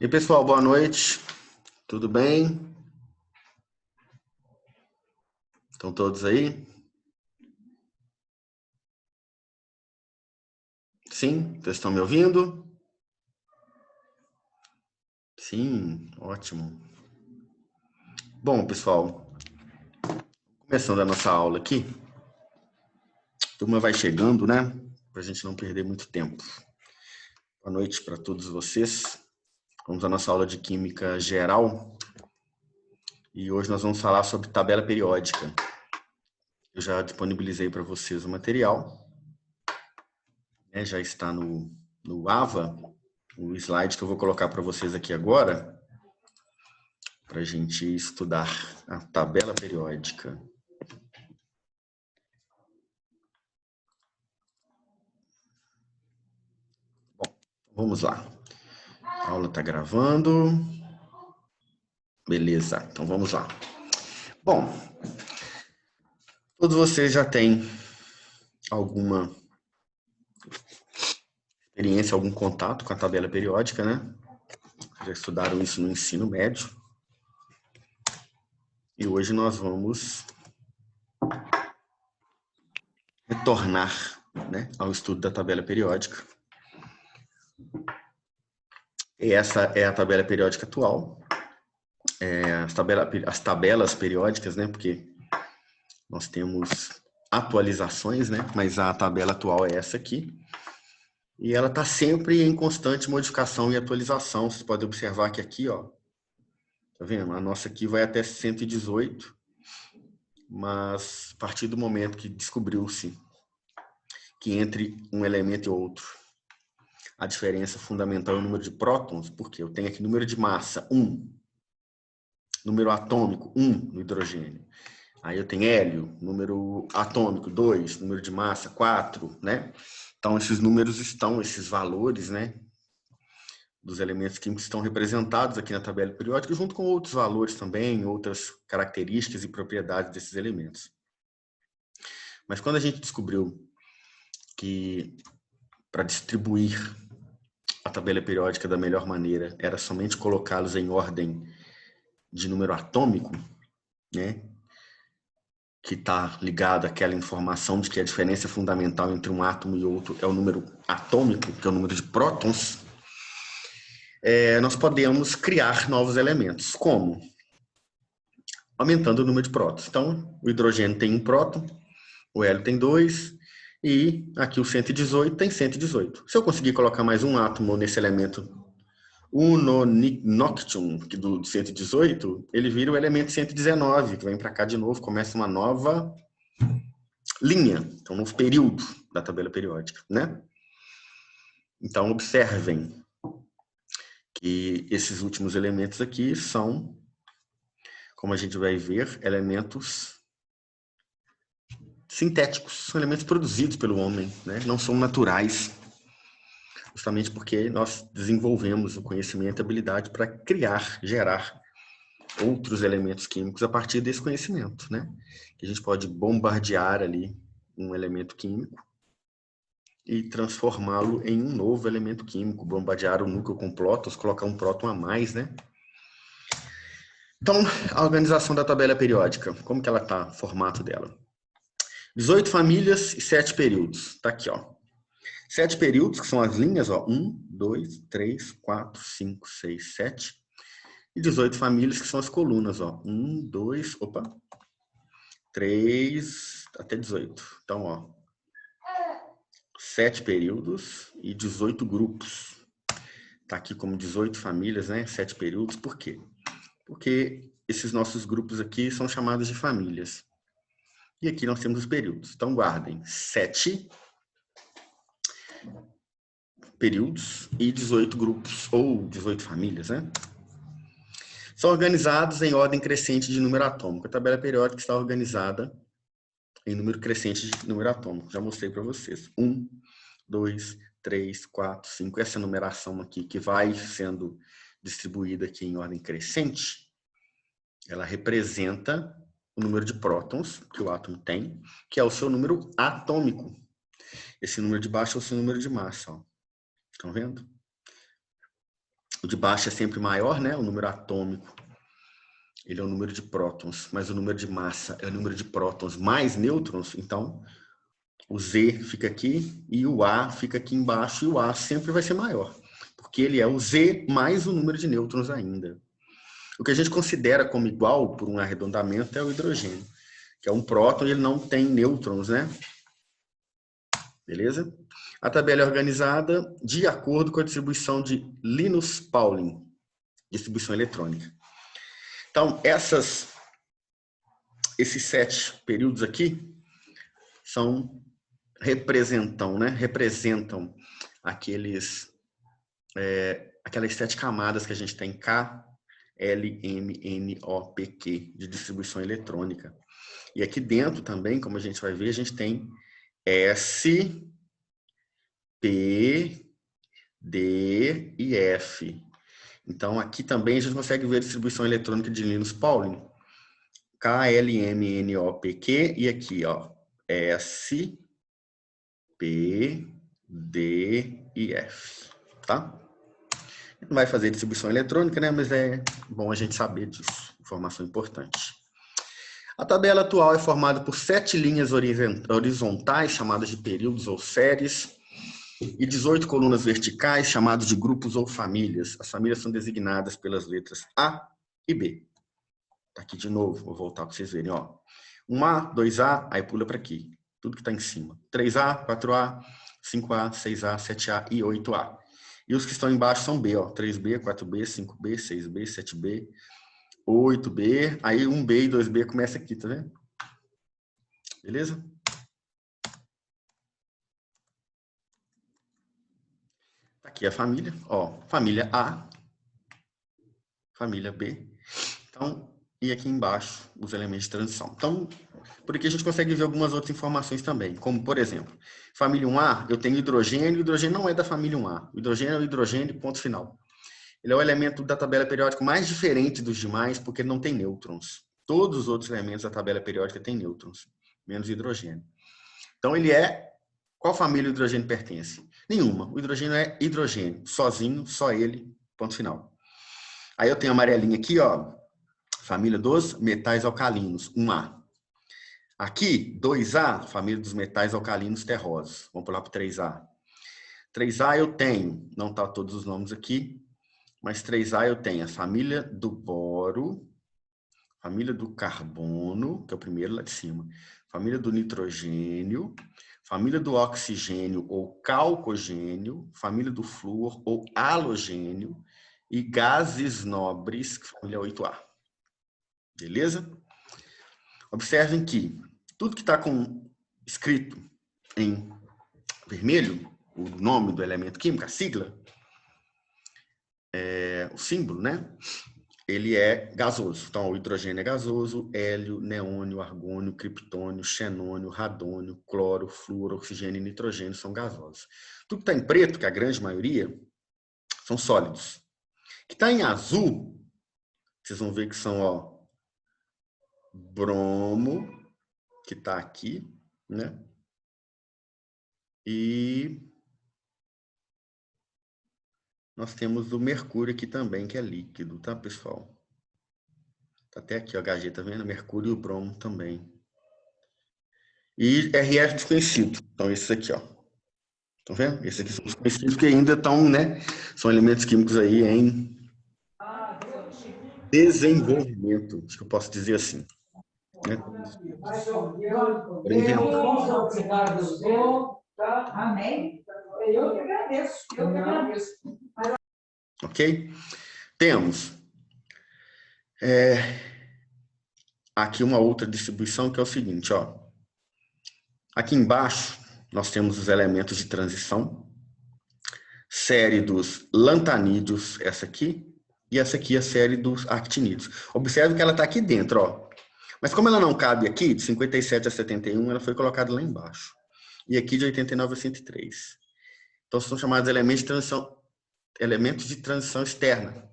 E aí, pessoal, boa noite. Tudo bem? Estão todos aí? Sim? Vocês estão me ouvindo? Sim, ótimo. Bom, pessoal, começando a nossa aula aqui. A turma vai chegando, né? Para a gente não perder muito tempo. Boa noite para todos vocês. Vamos à nossa aula de Química Geral. E hoje nós vamos falar sobre tabela periódica. Eu já disponibilizei para vocês o material. Já está no AVA, o slide que eu vou colocar para vocês aqui agora, para a gente estudar a tabela periódica. Bom, vamos lá. A aula está gravando. Beleza, então vamos lá. Bom, todos vocês já têm alguma experiência, algum contato com a tabela periódica, né? Já estudaram isso no ensino médio. E hoje nós vamos retornar, né, ao estudo da tabela periódica. E essa é a tabela periódica atual. As tabelas periódicas, né? Porque nós temos atualizações, né? Mas a tabela atual é essa aqui. E ela está sempre em constante modificação e atualização. Vocês podem observar que aqui, ó, tá vendo? A nossa aqui vai até 118, mas a partir do momento que descobriu-se que entre um elemento e outro, a diferença fundamental é o número de prótons, porque eu tenho aqui número de massa 1, número atômico 1 no hidrogênio. Aí eu tenho hélio, número atômico 2, número de massa 4, né? Então esses números estão, esses valores, né, dos elementos químicos estão representados aqui na tabela periódica, junto com outros valores também, outras características e propriedades desses elementos. Mas quando a gente descobriu que para distribuir a tabela periódica da melhor maneira era somente colocá-los em ordem de número atômico, né, que está ligado àquela informação de que a diferença fundamental entre um átomo e outro é o número atômico, que é o número de prótons, nós podemos criar novos elementos. Como? Aumentando o número de prótons. Então, o hidrogênio tem um próton, o hélio tem 2, e aqui o 118 tem 118. Se eu conseguir colocar mais um átomo nesse elemento unonoctium do 118, ele vira o elemento 119, que vem para cá de novo, começa uma nova linha, então um novo período da tabela periódica, né? Então, observem que esses últimos elementos aqui são, como a gente vai ver, elementos sintéticos, são elementos produzidos pelo homem, né? Não são naturais, justamente porque nós desenvolvemos o conhecimento e a habilidade para criar, gerar outros elementos químicos a partir desse conhecimento, né? Que a gente pode bombardear ali um elemento químico e transformá-lo em um novo elemento químico, bombardear o núcleo com prótons, colocar um próton a mais, né? Então, a organização da tabela periódica, como que ela está, o formato dela? 18 famílias e 7 períodos. Está aqui, ó. 7 períodos, que são as linhas, ó. 1, 2, 3, 4, 5, 6, 7. E 18 famílias, que são as colunas, ó. 1, 2, 3, até 18. Então, ó. 7 períodos e 18 grupos. Está aqui como 18 famílias, né? 7 períodos. Por quê? Porque esses nossos grupos aqui são chamados de famílias. E aqui nós temos os períodos. Então, guardem 7 períodos e 18 grupos, ou 18 famílias, né? São organizados em ordem crescente de número atômico. A tabela periódica está organizada em número crescente de número atômico. Já mostrei para vocês. 1, 2, 3, 4, 5. Essa numeração aqui, que vai sendo distribuída aqui em ordem crescente, ela representa o número de prótons que o átomo tem, que é o seu número atômico. Esse número de baixo é o seu número de massa, ó. Estão vendo? O de baixo é sempre maior, né? O número atômico, ele é o número de prótons, mas o número de massa é o número de prótons mais nêutrons, então o Z fica aqui e o A fica aqui embaixo, e o A sempre vai ser maior, porque ele é o Z mais o número de nêutrons ainda. O que a gente considera como igual, por um arredondamento, é o hidrogênio, que é um próton e ele não tem nêutrons, né? Beleza? A tabela é organizada de acordo com a distribuição de Linus-Pauling, distribuição eletrônica. Então, esses 7 períodos aqui representam aquelas 7 camadas que a gente tem K, L, M, N, O, P, Q, de distribuição eletrônica. E aqui dentro também, como a gente vai ver, a gente tem S, P, D e F. Então, aqui também a gente consegue ver a distribuição eletrônica de Linus-Pauling. K, L, M, N, O, P, Q. E aqui, ó, S, P, D e F. Tá? Não vai fazer distribuição eletrônica, né? Mas é bom a gente saber disso. Informação importante. A tabela atual é formada por 7 linhas horizontais, chamadas de períodos ou séries, e 18 colunas verticais, chamadas de grupos ou famílias. As famílias são designadas pelas letras A e B. Tá aqui de novo, vou voltar para vocês verem. Ó. 1A, 2A, aí pula para aqui. Tudo que está em cima. 3A, 4A, 5A, 6A, 7A e 8A. E os que estão embaixo são B, ó. 3B, 4B, 5B, 6B, 7B, 8B. Aí 1B e 2B começa aqui, tá vendo? Beleza? Aqui a família, ó, família A, família B. Então, e aqui embaixo os elementos de transição. Então, por aqui a gente consegue ver algumas outras informações também, como, por exemplo, família 1A, eu tenho hidrogênio, o hidrogênio não é da família 1A. O hidrogênio é o hidrogênio, ponto final. Ele é o elemento da tabela periódica mais diferente dos demais, porque ele não tem nêutrons. Todos os outros elementos da tabela periódica têm nêutrons, menos o hidrogênio. Então, ele é... Qual família o hidrogênio pertence? Nenhuma. O hidrogênio é hidrogênio, sozinho, só ele, ponto final. Aí eu tenho a amarelinha aqui, ó, família dos metais alcalinos, 1A. Aqui, 2A, família dos metais alcalinos terrosos. Vamos pular para 3A. 3A eu tenho, não está todos os nomes aqui, mas 3A eu tenho a família do boro, família do carbono, que é o primeiro lá de cima, família do nitrogênio, família do oxigênio ou calcogênio, família do flúor ou halogênio e gases nobres, família 8A. Beleza? Observem que tudo que está escrito em vermelho, o nome do elemento químico, a sigla, o símbolo, né? Ele é gasoso. Então, o hidrogênio é gasoso, hélio, neônio, argônio, criptônio, xenônio, radônio, cloro, flúor, oxigênio e nitrogênio são gasosos. Tudo que está em preto, que é a grande maioria, são sólidos. O que está em azul, vocês vão ver que são, ó, bromo, que está aqui, né? E nós temos o mercúrio aqui também, que é líquido, tá, pessoal? Tá até aqui, ó, HG, tá vendo? Mercúrio e o bromo também. E RF desconhecido. Então, esses aqui, ó. Estão vendo? Esses aqui são os conhecidos que ainda estão, né? São elementos químicos aí em desenvolvimento, acho que eu posso dizer assim. Né? Para inventar. Amém? Eu que agradeço. Eu que agradeço. Ok? Temos aqui uma outra distribuição que é o seguinte, ó. Aqui embaixo nós temos os elementos de transição, série dos lantanídeos, essa aqui, e essa aqui é a série dos actinídeos. Observe que ela está aqui dentro, ó. Mas como ela não cabe aqui, de 57 a 71, ela foi colocada lá embaixo. E aqui de 89 a 103. Então são chamados elementos de transição externa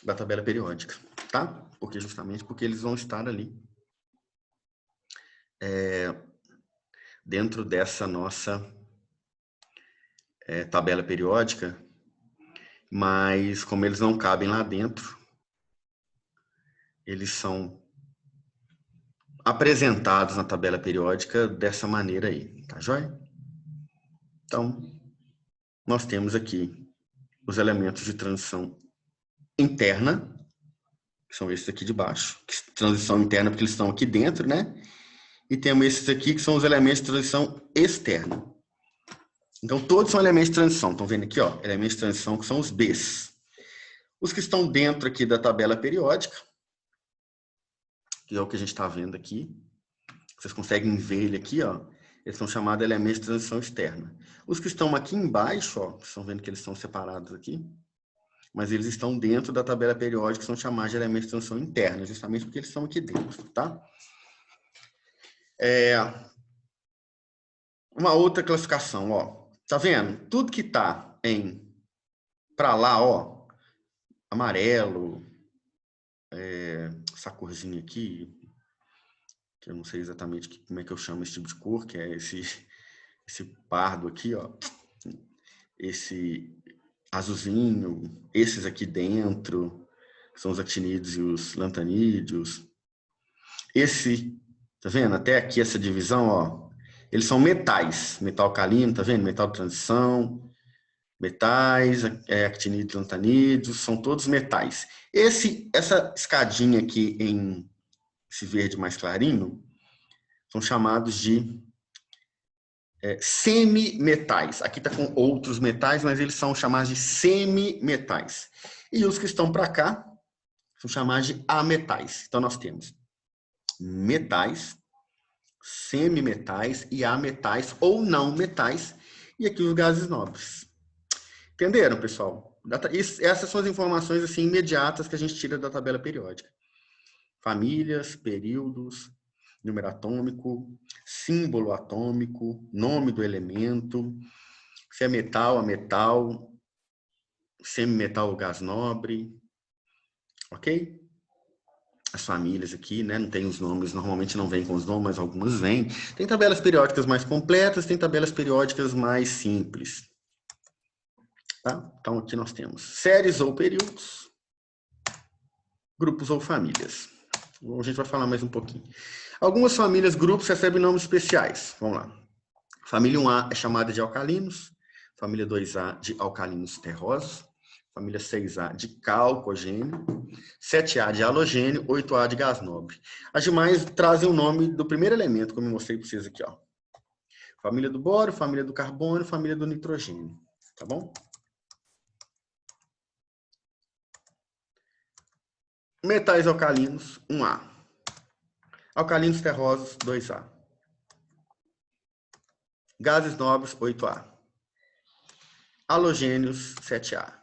da tabela periódica, tá? Justamente porque eles vão estar ali dentro dessa nossa tabela periódica, mas como eles não cabem lá dentro, eles são apresentados na tabela periódica dessa maneira aí, tá joia? Então, nós temos aqui os elementos de transição interna, que são esses aqui de baixo, transição interna porque eles estão aqui dentro, né? E temos esses aqui que são os elementos de transição externa. Então, todos são elementos de transição. Estão vendo aqui, ó, elementos de transição que são os Bs. Os que estão dentro aqui da tabela periódica, que é o que a gente está vendo aqui, vocês conseguem ver ele aqui, ó, eles são chamados elementos de transição externa. Os que estão aqui embaixo, ó, vocês estão vendo que eles estão separados aqui, mas eles estão dentro da tabela periódica, que são chamados de elementos de transição interna, justamente porque eles estão aqui dentro, tá? Uma outra classificação, ó. Tá vendo? Tudo que tá para lá, ó, amarelo, essa corzinha aqui, que eu não sei exatamente como é que eu chamo esse tipo de cor, que é esse pardo aqui, ó, esse azulzinho, esses aqui dentro, que são os actinídeos e os lantanídeos. Esse, tá vendo? Até aqui essa divisão, ó, eles são metais, metal alcalino, tá vendo? Metal de transição, metais, actinídeos, lantanídeos, são todos metais. Essa escadinha aqui em esse verde mais clarinho são chamados de semimetais. Aqui está com outros metais, mas eles são chamados de semimetais. E os que estão para cá são chamados de ametais. Então, nós temos metais, semimetais e ametais ou não metais. E aqui os gases nobres. Entenderam, pessoal? Essas são as informações assim, imediatas que a gente tira da tabela periódica. Famílias, períodos, número atômico, símbolo atômico, nome do elemento, se é metal, ametal, semimetal ou gás nobre, ok? As famílias aqui, né? Não tem os nomes, normalmente não vem com os nomes, mas algumas vêm. Tem tabelas periódicas mais completas, tem tabelas periódicas mais simples. Tá? Então, aqui nós temos séries ou períodos, grupos ou famílias. A gente vai falar mais um pouquinho. Algumas famílias, grupos, recebem nomes especiais. Vamos lá. Família 1A é chamada de alcalinos, família 2A de alcalinos terrosos, família 6A de calcogênio, 7A de halogênio, 8A de gás nobre. As demais trazem o nome do primeiro elemento, como eu mostrei para vocês aqui, ó. Família do bório, família do carbono, família do nitrogênio. Tá bom? Metais alcalinos, 1A. Alcalinos terrosos, 2A. Gases nobres, 8A. Halogênios, 7A.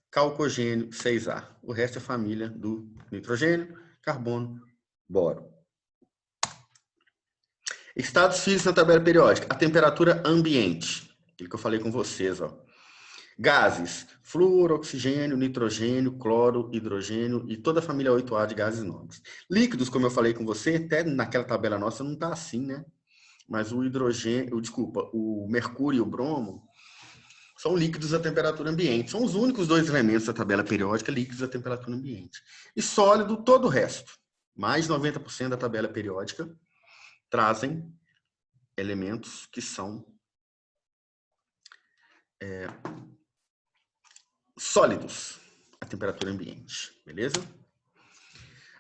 Calcogênio, 6A. O resto é família do nitrogênio, carbono, boro. Estados físicos na tabela periódica. A temperatura ambiente. Aquilo que eu falei com vocês, ó. Gases, flúor, oxigênio, nitrogênio, cloro, hidrogênio e toda a família 8A de gases nobres. Líquidos, como eu falei com você, até naquela tabela nossa não está assim, né? Mas o hidrogênio, o mercúrio e o bromo são líquidos a temperatura ambiente. São os únicos dois elementos da tabela periódica líquidos a temperatura ambiente. E sólido, todo o resto. Mais de 90% da tabela periódica trazem elementos que são sólidos a temperatura ambiente, beleza?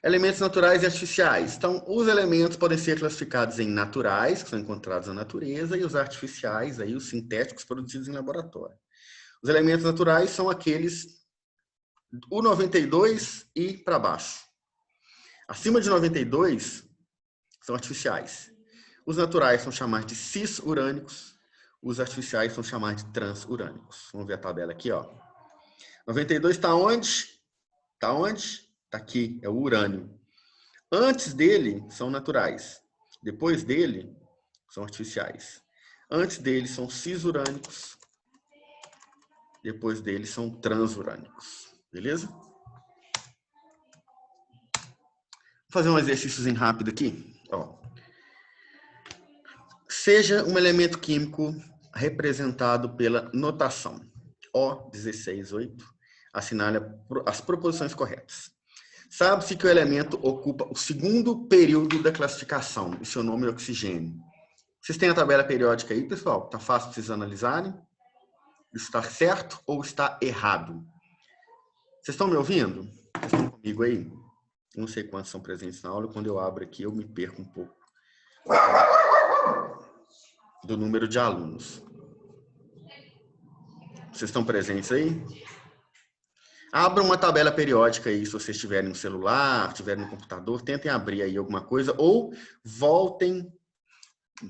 Elementos naturais e artificiais. Então, os elementos podem ser classificados em naturais, que são encontrados na natureza, e os artificiais, aí, os sintéticos produzidos em laboratório. Os elementos naturais são aqueles o 92 e para baixo. Acima de 92 são artificiais. Os naturais são chamados de cis-urânicos, os artificiais são chamados de transurânicos. Vamos ver a tabela aqui, ó. 92 está onde? Está onde? Está aqui, é o urânio. Antes dele são naturais. Depois dele são artificiais. Antes dele são cis-urânicos. Depois dele são transurânicos. Beleza? Vou fazer um exercíciozinho rápido aqui. Ó. Seja um elemento químico representado pela notação. O16, 8, assinale as proposições corretas. Sabe-se que o elemento ocupa o segundo período da classificação, e seu nome é oxigênio. Vocês têm a tabela periódica aí, pessoal? Tá fácil de vocês analisarem? Está certo ou está errado? Vocês estão me ouvindo? Vocês estão comigo aí? Não sei quantos são presentes na aula. Quando eu abro aqui, eu me perco um pouco do número de alunos. Vocês estão presentes aí? Abram uma tabela periódica aí, se vocês tiverem no celular, tiverem no computador, tentem abrir aí alguma coisa, ou voltem,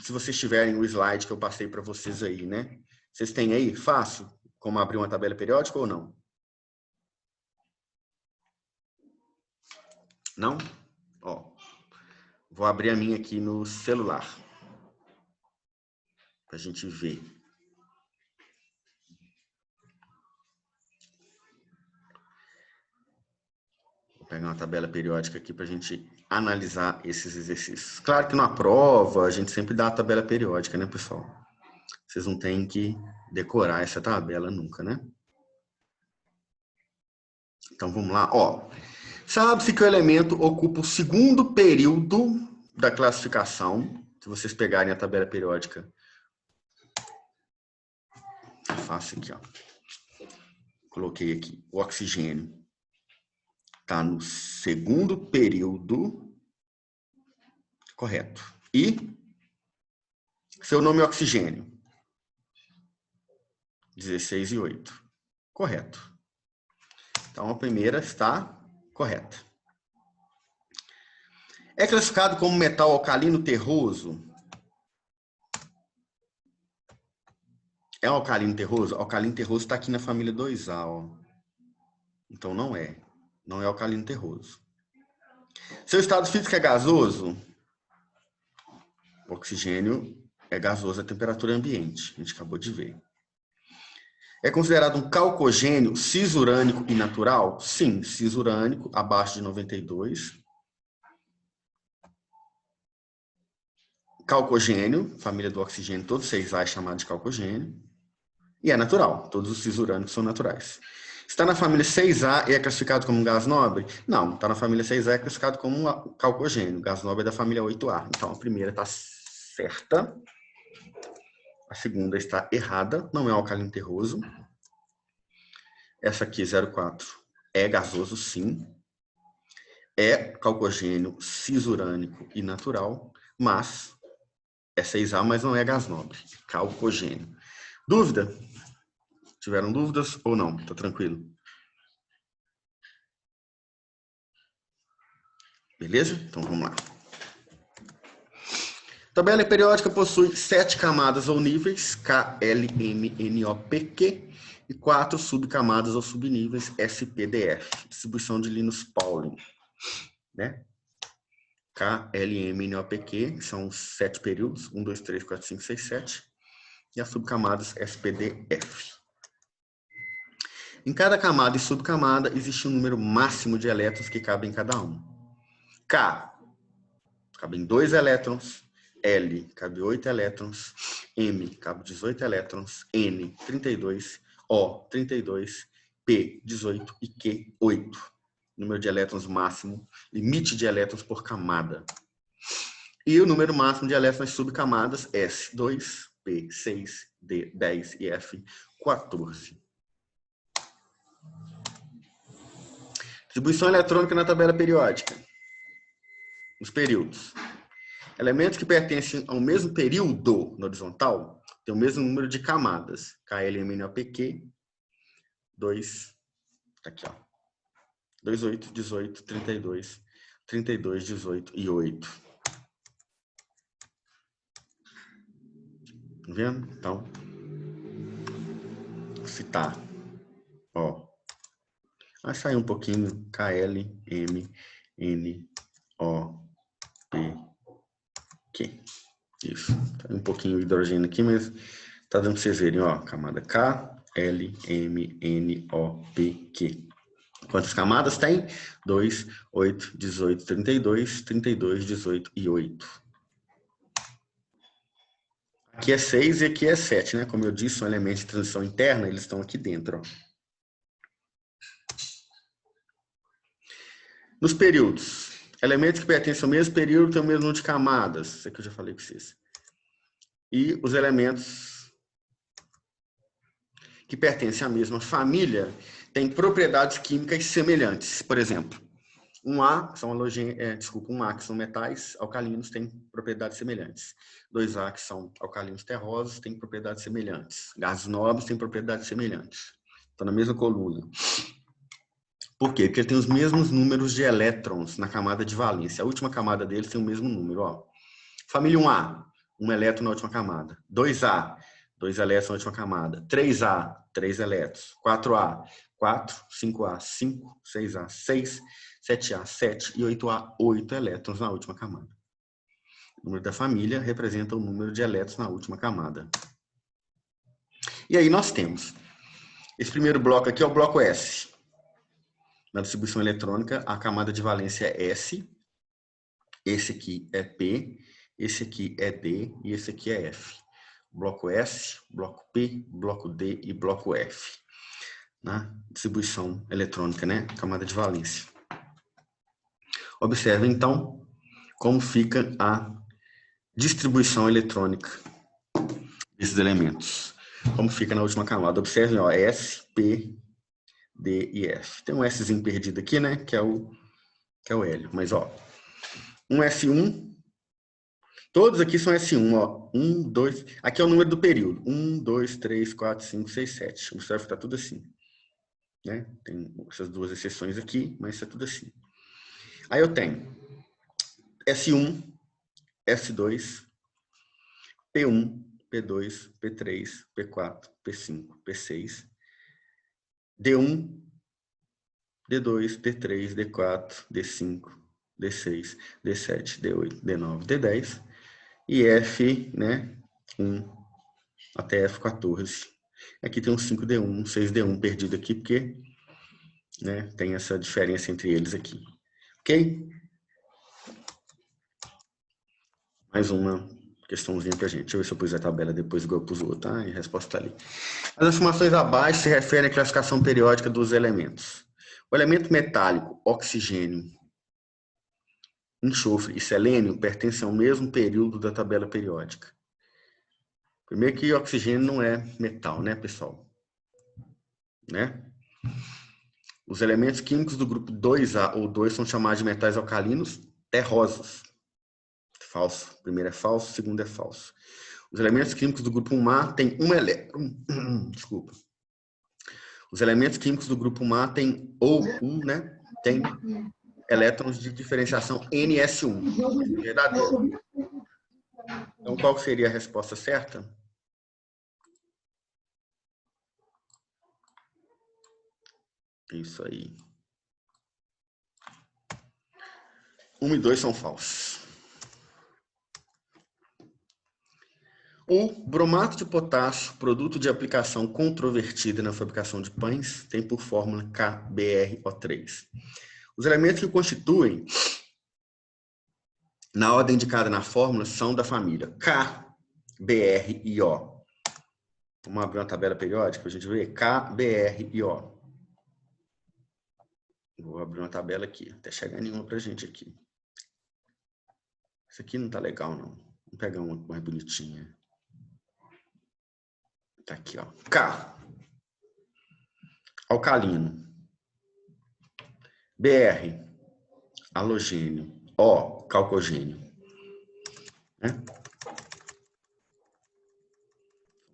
se vocês tiverem o slide que eu passei para vocês aí, né? Vocês têm aí, fácil, como abrir uma tabela periódica ou não? Não? Ó, vou abrir a minha aqui no celular, para a gente ver. Vou pegar uma tabela periódica aqui para a gente analisar esses exercícios. Claro que na prova a gente sempre dá a tabela periódica, né, pessoal? Vocês não têm que decorar essa tabela nunca, né? Então vamos lá, ó. Sabe-se que o elemento ocupa o segundo período da classificação. Se vocês pegarem a tabela periódica, eu faço aqui, ó. Coloquei aqui o oxigênio. Está no segundo período, correto. E seu nome é oxigênio. 16 e 8. Correto. Então, a primeira está correta. É classificado como metal alcalino terroso? É alcalino terroso? Alcalino terroso está aqui na família 2A, ó. Então, não é. Não é alcalino terroso. Seu estado físico é gasoso? O oxigênio é gasoso a temperatura ambiente. A gente acabou de ver. É considerado um calcogênio cisurânico e natural? Sim, cisurânico, abaixo de 92. Calcogênio, família do oxigênio, todos 6A é chamado de calcogênio. E é natural, todos os cisurânicos são naturais. Está na família 6A e é classificado como um gás nobre? Não, está na família 6A e é classificado como um calcogênio. O gás nobre é da família 8A. Então, a primeira está certa. A segunda está errada, não é um alcalino terroso. Essa aqui, 04, é gasoso, sim. É calcogênio cisurânico e natural, mas é 6A, mas não é gás nobre. Calcogênio. Dúvida? Tiveram dúvidas ou não? Tá tranquilo? Beleza? Então vamos lá. Tabela periódica possui 7 camadas ou níveis, K, L, M, N, O, P, Q, e 4 subcamadas ou subníveis, S, P, D, F. Distribuição de Linus Pauling, né? K, L, M, N, O, P, Q, são 7 períodos, 1, 2, 3, 4, 5, 6, 7, e as subcamadas S, P, D, F. Em cada camada e subcamada existe um número máximo de elétrons que cabem em cada um. K, cabem 2 elétrons. L, cabe 8 elétrons. M, cabe 18 elétrons. N, 32. O, 32. P, 18. E Q, 8. Número de elétrons máximo, limite de elétrons por camada. E o número máximo de elétrons nas subcamadas, S, 2. P, 6. D, 10. E F, 14. Distribuição eletrônica na tabela periódica. Os períodos. Elementos que pertencem ao mesmo período na horizontal têm o mesmo número de camadas. KL, MN, PQ, 2, tá aqui, ó. 2, 8, 18, 32, 32, 18 e 8. Tá vendo? Então, se tá, ó, vai sair um pouquinho KL, M, N, O, P, Q. Isso. Tá um pouquinho de hidrogênio aqui, mas tá dando pra vocês verem, ó, camada K, L, M, N, O, P, Q. Quantas camadas tem? 2, 8, 18, 32, 32, 18 e 8. Aqui é 6 e aqui é 7, né? Como eu disse, são elementos de transição interna, eles estão aqui dentro. Ó. Nos períodos, elementos que pertencem ao mesmo período têm o mesmo número de camadas. Isso aqui eu já falei com vocês. E os elementos que pertencem à mesma família têm propriedades químicas semelhantes. Por exemplo, um A, que são metais alcalinos, tem propriedades semelhantes. 2A, que são alcalinos terrosos, têm propriedades semelhantes. Gases nobres têm propriedades semelhantes. Estão na mesma coluna. Por quê? Porque ele tem os mesmos números de elétrons na camada de valência. A última camada deles tem o mesmo número. Ó. Família 1A, um elétron na última camada. 2A, 2 elétrons na última camada. 3A, 3 elétrons. 4A, 4. 5A, 5. 6A, 6. 7A, 7 e 8A, 8 elétrons na última camada. O número da família representa o número de elétrons na última camada. E aí nós temos, esse primeiro bloco aqui é o bloco S. Na distribuição eletrônica, a camada de valência é S, esse aqui é P, esse aqui é D e esse aqui é F. Bloco S, bloco P, bloco D e bloco F. Na distribuição eletrônica, né? Camada de valência. Observe, então, como fica a distribuição eletrônica desses elementos. Como fica na última camada. Observe, ó, S, P, D e F. Tem um Szinho perdido aqui, né? Que é o hélio. Mas, ó, um S1, todos aqui são S1, ó. 1, 2, aqui é o número do período. 1, 2, 3, 4, 5, 6, 7. Observe que tá tudo assim. Né? Tem essas duas exceções aqui, mas isso é tudo assim. Aí eu tenho S1, S2, P1, P2, P3, P4, P5, P6, D1, D2, D3, D4, D5, D6, D7, D8, D9, D10 e F, né, 1 até F14. Aqui tem um 5D1, um 6D1 perdido aqui, porque, né, tem essa diferença entre eles aqui. Ok? Mais uma questãozinha pra gente. Deixa eu ver se eu pus a tabela depois igual eu pus o outro, tá? E a resposta tá ali. As informações abaixo se referem à classificação periódica dos elementos. O elemento metálico, oxigênio, enxofre e selênio pertencem ao mesmo período da tabela periódica. Primeiro que oxigênio não é metal, né, pessoal? Né? Os elementos químicos do grupo 2A ou 2 são chamados de metais alcalinos terrosos. Falso. Primeiro é falso, segundo é falso. Os elementos químicos do grupo 1A têm um elétron. Desculpa. Os elementos químicos do grupo 1A têm né? Tem elétrons de diferenciação NS1. Verdadeiro. Então, qual seria a resposta certa? Isso aí. 1 e 2 são falsos. O bromato de potássio, produto de aplicação controvertida na fabricação de pães, tem por fórmula KBrO3. Os elementos que o constituem, na ordem indicada na fórmula, são da família K, BR e O. Vamos abrir uma tabela periódica para a gente ver. K, BR e O. Vou abrir uma tabela aqui, até chegar nenhuma para a gente aqui. Isso aqui não tá legal, não. Vamos pegar uma mais bonitinha. Tá aqui, ó. K. Alcalino. BR. Halogênio. O. Calcogênio. Né?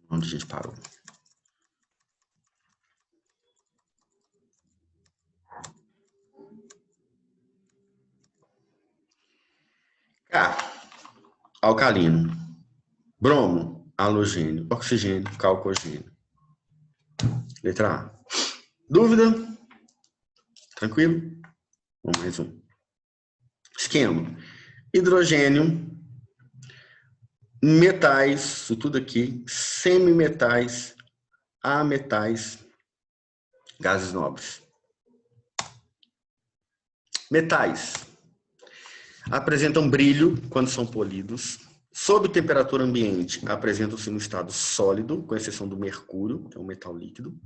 Onde a gente parou? K. Alcalino. Bromo. Halogênio. Oxigênio. Calcogênio. Letra A. Dúvida? Tranquilo? Vamos mais um. Esquema. Hidrogênio, metais, isso tudo aqui, semimetais, ametais, gases nobres. Metais apresentam brilho quando são polidos, Sob temperatura ambiente, apresentam-se no estado sólido, com exceção do mercúrio, que é um metal líquido.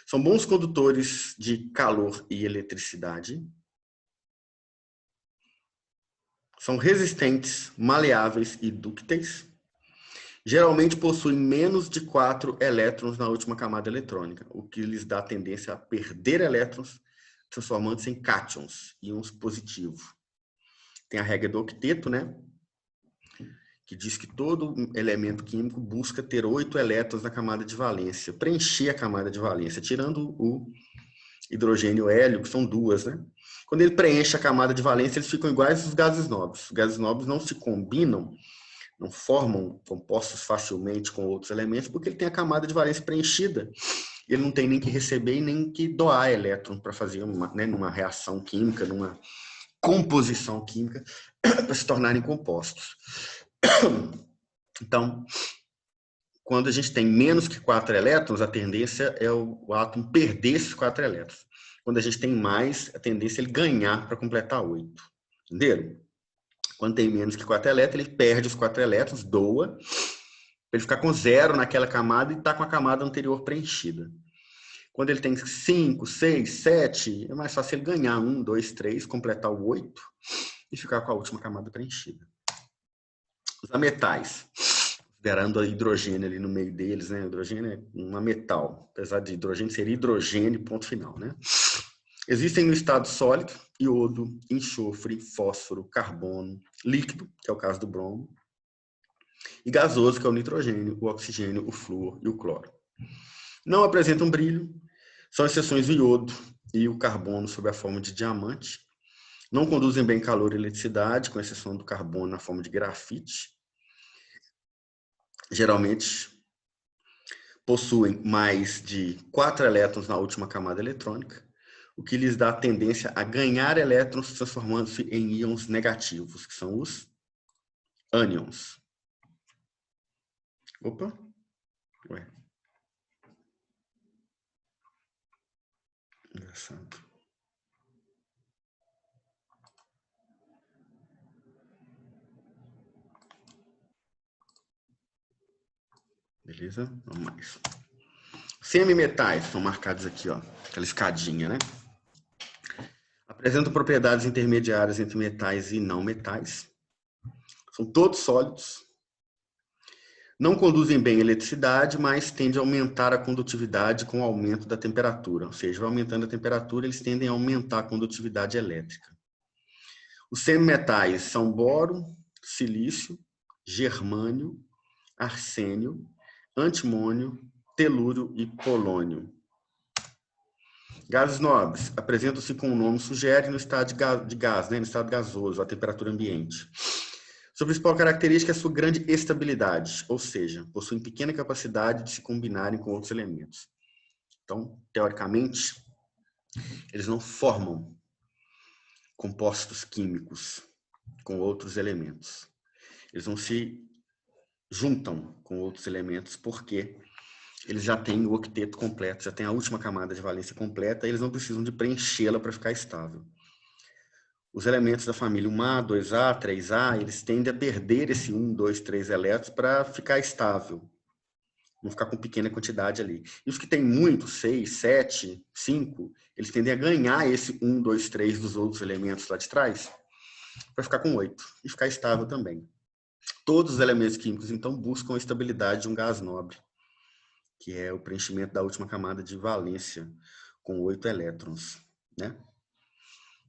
São bons condutores de calor e eletricidade. São resistentes, maleáveis e dúcteis. Geralmente possuem menos de 4 elétrons na última camada eletrônica, o que lhes dá a tendência a perder elétrons, transformando-se em cátions, íons positivos. Tem a regra do octeto, né? Que diz que todo elemento químico busca ter 8 elétrons na camada de valência, preencher a camada de valência, tirando o hidrogênio e o hélio, que são 2, né? Quando ele preenche a camada de valência, eles ficam iguais aos gases nobres. Os gases nobres não se combinam, não formam compostos facilmente com outros elementos, porque ele tem a camada de valência preenchida. Ele não tem nem que receber e nem que doar elétron para fazer numa reação química, numa composição química, para se tornarem compostos. Então, quando a gente tem menos que 4 elétrons, a tendência é o átomo perder esses 4 elétrons. Quando a gente tem mais, a tendência é ele ganhar para completar 8. Entenderam? Quando tem menos que 4 elétrons, ele perde os 4 elétrons, doa, para ele ficar com 0 naquela camada e está com a camada anterior preenchida. Quando ele tem 5, 6, 7, é mais fácil ele ganhar 1, 2, 3, completar o 8 e ficar com a última camada preenchida. Os ametais, considerando a hidrogênio ali no meio deles, né? O hidrogênio é um metal, apesar de hidrogênio ser hidrogênio, ponto final, né? Existem no estado sólido, iodo, enxofre, fósforo, carbono, líquido, que é o caso do bromo, e gasoso, que é o nitrogênio, o oxigênio, o flúor e o cloro. Não apresentam brilho, são exceções o iodo e o carbono sob a forma de diamante. Não conduzem bem calor e eletricidade, com exceção do carbono na forma de grafite. Geralmente possuem mais de 4 elétrons na última camada eletrônica, o que lhes dá a tendência a ganhar elétrons transformando-se em íons negativos, que são os ânions. Opa! Ué. Engraçado. Beleza? Vamos mais. Semimetais são marcados aqui, ó, aquela escadinha, né? Apresentam propriedades intermediárias entre metais e não metais. São todos sólidos. Não conduzem bem a eletricidade, mas tendem a aumentar a condutividade com o aumento da temperatura. Ou seja, vai aumentando a temperatura, eles tendem a aumentar a condutividade elétrica. Os semimetais são boro, silício, germânio, arsênio, antimônio, telúrio e polônio. Gases nobres apresentam-se como o nome sugere no estado de gás, né, no estado gasoso, a temperatura ambiente. Sua principal característica é a sua grande estabilidade, ou seja, possuem pequena capacidade de se combinarem com outros elementos. Então, teoricamente, eles não formam compostos químicos com outros elementos. Eles não se juntam com outros elementos porque eles já têm o octeto completo, já têm a última camada de valência completa, e eles não precisam de preenchê-la para ficar estável. Os elementos da família 1A, 2A, 3A, eles tendem a perder esse 1, 2, 3 elétrons para ficar estável, não ficar com pequena quantidade ali. E os que têm muito, 6, 7, 5, eles tendem a ganhar esse 1, 2, 3 dos outros elementos lá de trás para ficar com 8 e ficar estável também. Todos os elementos químicos, então, buscam a estabilidade de um gás nobre, que é o preenchimento da última camada de valência com 8 elétrons, né?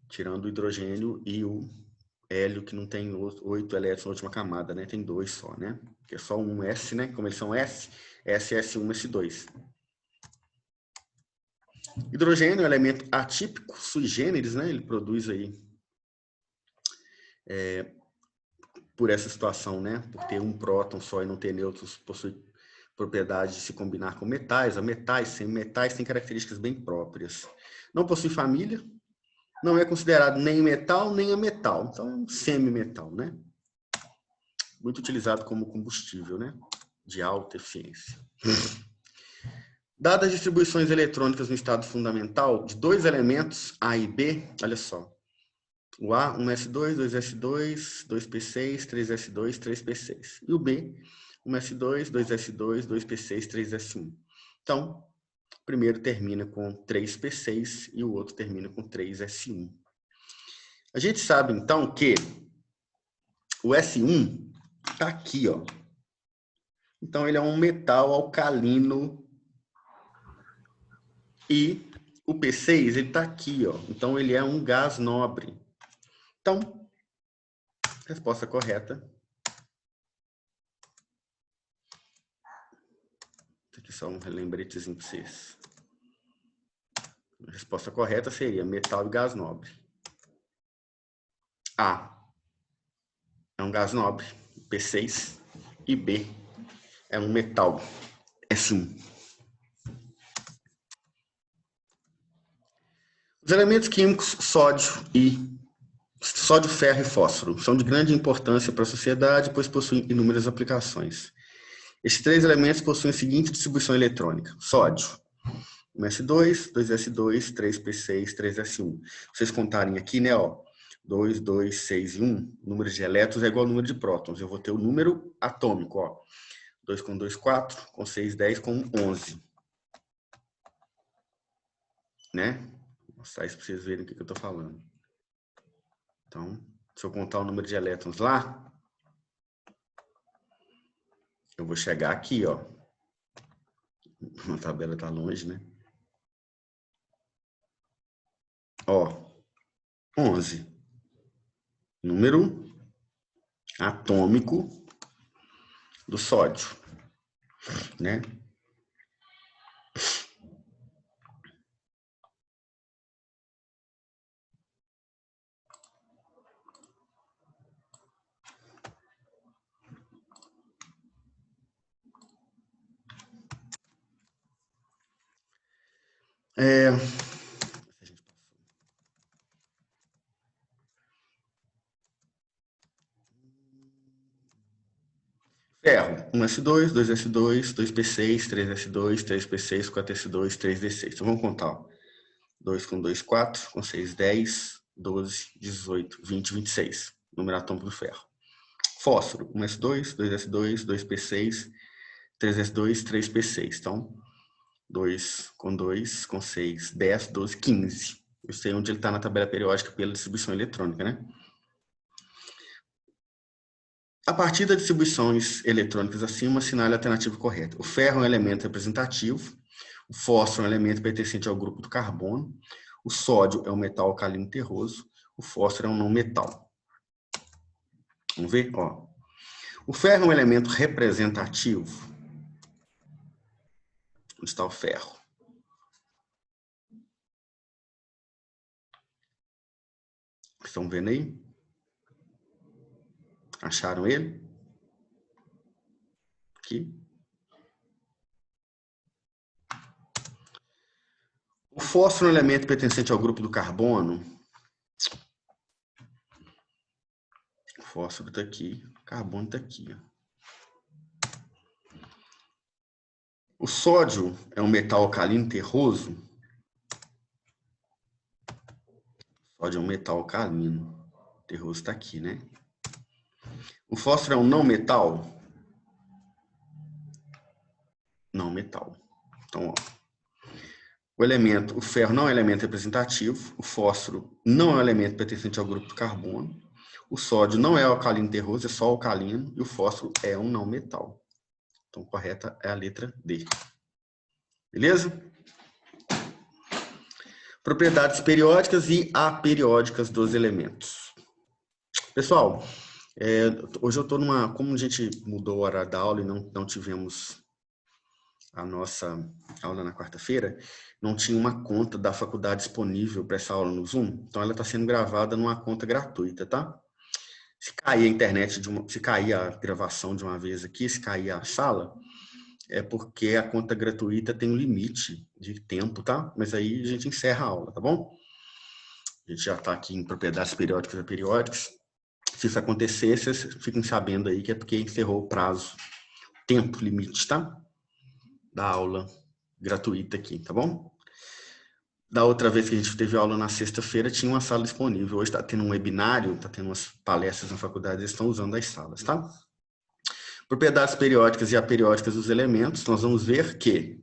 Tirando o hidrogênio e o hélio, que não tem 8 elétrons na última camada, né? Tem 2 só, né? Que é só um S, né? Como eles são S, S1, S2. Hidrogênio é um elemento atípico, sui generis, né? Ele produz aí, por essa situação, né? Por ter um próton só e não ter nêutrons, possui propriedade de se combinar com metais. A metais, semimetais, têm características bem próprias. Não possui família, não é considerado nem metal, nem ametal. Então, é um semimetal, né? Muito utilizado como combustível, né? De alta eficiência. Dadas as distribuições eletrônicas no estado fundamental de 2 elementos, A e B, olha só. O A, 1S2, 2S2, 2P6, 3S2, 3P6. E o B, 1S2, 2S2, 2P6, 3S1. Então, o primeiro termina com 3P6 e o outro termina com 3S1. A gente sabe, então, que o S1 está aqui, ó. Então, ele é um metal alcalino e o P6, ele está aqui, ó. Então, ele é um gás nobre. Então, resposta correta. Aqui só um lembretezinho para vocês. A resposta correta seria metal e gás nobre. A é um gás nobre, P6, e B é um metal, S1. Os elementos químicos sódio, ferro e fósforo são de grande importância para a sociedade, pois possuem inúmeras aplicações. Estes três elementos possuem a seguinte distribuição eletrônica: sódio, 1s2, 2s2, 3p6, 3s1. Vocês contarem aqui, né, ó, 2, 2, 6 e 1, o número de elétrons é igual ao número de prótons. Eu vou ter o número atômico, ó. 2 com 2, 4, com 6, 10, com 11. Né? Vou mostrar isso para vocês verem o que eu estou falando. Então, se eu contar o número de elétrons lá, eu vou chegar aqui, ó. A tabela está longe, né? Ó, 11. Número atômico do sódio, né? Ferro, 1s2, 2s2, 2p6, 3s2, 3p6, 4s2, 3d6. Então vamos contar, ó. 2 com 2, 4, com 6, 10, 12, 18, 20, 26. Número atômico do ferro. Fósforo, 1s2, 2s2, 2p6, 3s2, 3p6. Então, 2 com 2, com 6, 10, 12, 15. Eu sei onde ele está na tabela periódica pela distribuição eletrônica, né? A partir das distribuições eletrônicas acima, assinale a alternativa correta. O ferro é um elemento representativo, o fósforo é um elemento pertencente ao grupo do carbono, o sódio é um metal alcalino terroso, o fósforo é um não metal. Vamos ver? Ó. O ferro é um elemento representativo. Onde está o ferro? Estão vendo aí? Acharam ele? Aqui. O fósforo é um elemento pertencente ao grupo do carbono. O fósforo está aqui, o carbono está aqui. O sódio é um metal alcalino terroso. O sódio é um metal alcalino. O terroso está aqui, né? O fósforo é um não metal. Não metal. Então, ó. O ferro não é um elemento representativo. O fósforo não é um elemento pertencente ao grupo do carbono. O sódio não é alcalino terroso, é só alcalino. E o fósforo é um não metal. Então, correta é a letra D. Beleza? Propriedades periódicas e aperiódicas dos elementos. Pessoal, hoje eu estou numa... Como a gente mudou o horário da aula e não tivemos a nossa aula na quarta-feira, não tinha uma conta da faculdade disponível para essa aula no Zoom. Então, ela está sendo gravada numa conta gratuita, tá? Se cair a internet, se cair a gravação de uma vez aqui, se cair a sala, é porque a conta gratuita tem um limite de tempo, tá? Mas aí a gente encerra a aula, tá bom? A gente já está aqui em propriedades periódicas e aperiódicas. Se isso acontecer, vocês fiquem sabendo aí que é porque encerrou o prazo, tempo limite, tá? Da aula gratuita aqui, tá bom? Da outra vez que a gente teve aula na sexta-feira, tinha uma sala disponível. Hoje está tendo um webinário, está tendo umas palestras na faculdade, eles estão usando as salas, tá? Propriedades periódicas e aperiódicas dos elementos, nós vamos ver que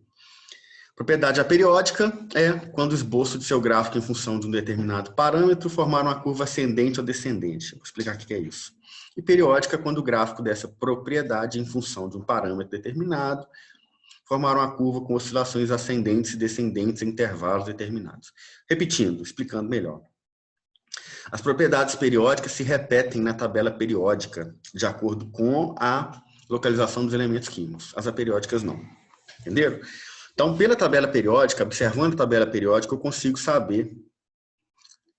propriedade aperiódica é quando o esboço de seu gráfico em função de um determinado parâmetro formar uma curva ascendente ou descendente. Vou explicar o que é isso. E periódica é quando o gráfico dessa propriedade em função de um parâmetro determinado formar uma curva com oscilações ascendentes e descendentes em intervalos determinados. Repetindo, explicando melhor. As propriedades periódicas se repetem na tabela periódica, de acordo com a localização dos elementos químicos. As aperiódicas não. Entenderam? Então, pela tabela periódica, observando a tabela periódica, eu consigo saber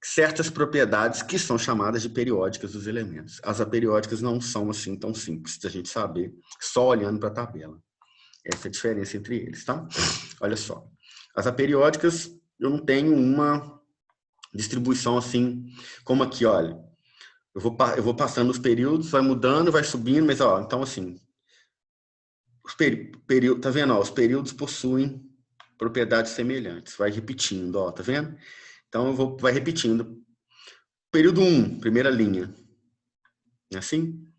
certas propriedades que são chamadas de periódicas dos elementos. As aperiódicas não são assim tão simples de a gente saber só olhando para a tabela. Essa é a diferença entre eles, tá? Olha só. As aperiódicas, eu não tenho uma distribuição assim, como aqui, olha. Eu vou passando os períodos, vai mudando, vai subindo, mas, ó, então assim, tá vendo? Ó, os períodos possuem propriedades semelhantes. Vai repetindo, ó, tá vendo? Então, vai repetindo. Período 1, primeira linha. Assim?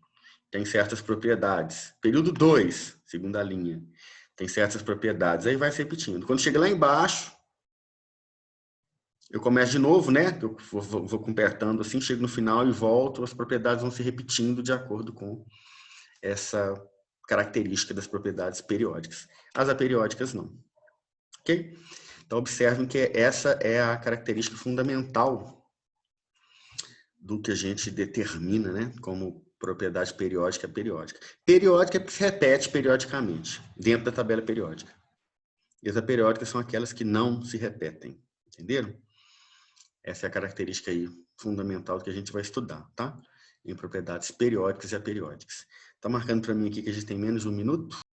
Tem certas propriedades. Período 2, segunda linha. Tem certas propriedades. Aí vai se repetindo. Quando chega lá embaixo, eu começo de novo, né? Eu vou apertando assim, chego no final e volto. As propriedades vão se repetindo de acordo com essa característica das propriedades periódicas. As aperiódicas não. Ok? Então, observem que essa é a característica fundamental do que a gente determina, né, como propriedade periódica. Periódica é que se repete periodicamente, dentro da tabela periódica. E as aperiódicas são aquelas que não se repetem. Entenderam? Essa é a característica aí fundamental que a gente vai estudar, tá? Em propriedades periódicas e aperiódicas. Tá marcando para mim aqui que a gente tem menos de 1 minuto?